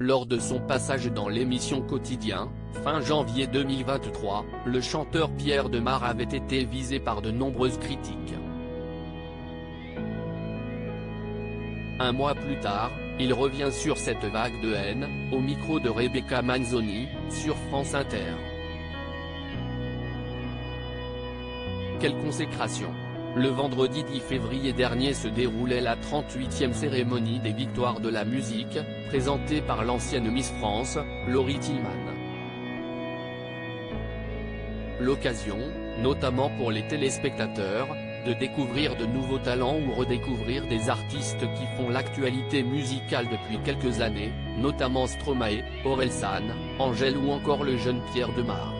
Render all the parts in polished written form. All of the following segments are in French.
Lors de son passage dans l'émission Quotidien, fin janvier 2023, le chanteur Pierre Demar avait été visé par de nombreuses critiques. Un mois plus tard, il revient sur cette vague de haine, au micro de Rebecca Manzoni, sur France Inter. Quelle consécration! Le vendredi 10 février dernier se déroulait la 38e cérémonie des Victoires de la musique, présentée par l'ancienne Miss France, Laurie Tillman. L'occasion, notamment pour les téléspectateurs, de découvrir de nouveaux talents ou redécouvrir des artistes qui font l'actualité musicale depuis quelques années, notamment Stromae, Orelsan, Angèle ou encore le jeune Pierre Demar.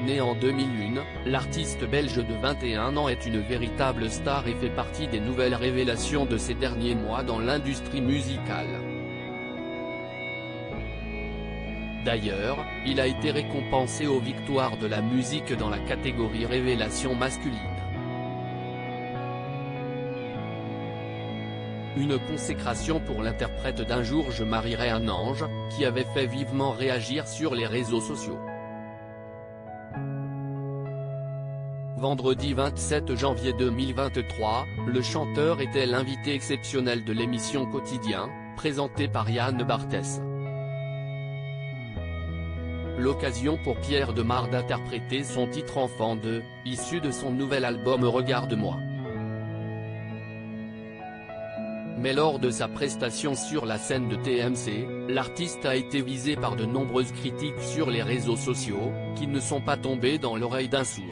Né en 2001, l'artiste belge de 21 ans est une véritable star et fait partie des nouvelles révélations de ces derniers mois dans l'industrie musicale. D'ailleurs, il a été récompensé aux Victoires de la musique dans la catégorie Révélation masculine. Une consécration pour l'interprète d'Un jour je marierai un ange, qui avait fait vivement réagir sur les réseaux sociaux. Vendredi 27 janvier 2023, le chanteur était l'invité exceptionnel de l'émission Quotidien, présentée par Yann Barthès. L'occasion pour Pierre Demar d'interpréter son titre Enfant 2, issu de son nouvel album Regarde-moi. Mais lors de sa prestation sur la scène de TMC, l'artiste a été visé par de nombreuses critiques sur les réseaux sociaux, qui ne sont pas tombées dans l'oreille d'un sourd.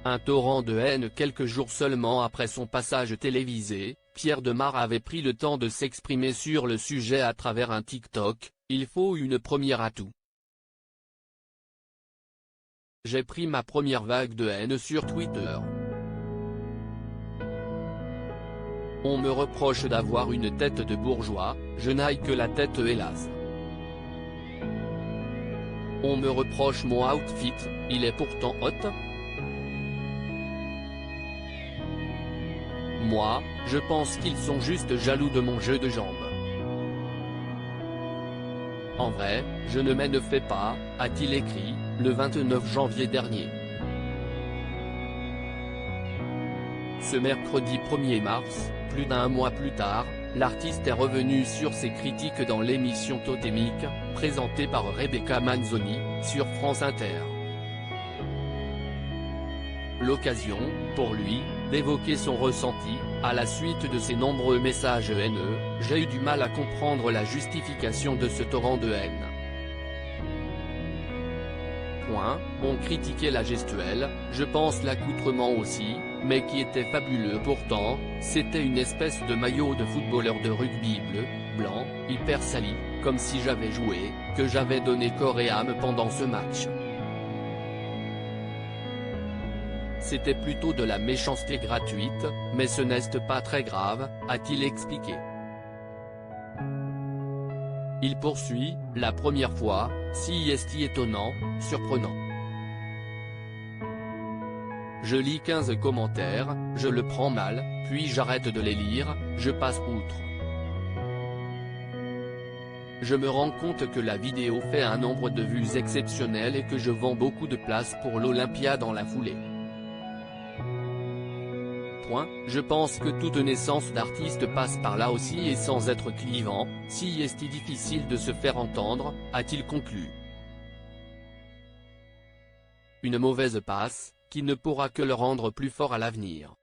Un torrent de haine quelques jours seulement après son passage télévisé, Pierre Demar avait pris le temps de s'exprimer sur le sujet à travers un TikTok, « Il faut une première à tout. J'ai pris ma première vague de haine sur Twitter. On me reproche d'avoir une tête de bourgeois, je n'aille que la tête hélas. On me reproche mon outfit, il est pourtant hot. Moi, je pense qu'ils sont juste jaloux de mon jeu de jambes. En vrai, je ne m'en fais pas, a-t-il écrit, le 29 janvier dernier. Ce mercredi 1er mars, plus d'un mois plus tard, l'artiste est revenu sur ses critiques dans l'émission Totémique, présentée par Rebecca Manzoni, sur France Inter. L'occasion, pour lui, d'évoquer son ressenti, à la suite de ces nombreux messages haineux, « J'ai eu du mal à comprendre la justification de ce torrent de haine. On critiquait la gestuelle, je pense l'accoutrement aussi, mais qui était fabuleux pourtant, c'était une espèce de maillot de footballeur de rugby bleu, blanc, hyper sali, comme si j'avais joué, que j'avais donné corps et âme pendant ce match. C'était plutôt de la méchanceté gratuite, mais ce n'est pas très grave, a-t-il expliqué. Il poursuit, la première fois, si est étonnant, surprenant. Je lis 15 commentaires, je le prends mal, puis j'arrête de les lire, je passe outre. Je me rends compte que la vidéo fait un nombre de vues exceptionnel et que je vends beaucoup de places pour l'Olympia dans la foulée. Je pense que toute naissance d'artiste passe par là aussi et sans être clivant, si est difficile de se faire entendre, a-t-il conclu. Une mauvaise passe, qui ne pourra que le rendre plus fort à l'avenir.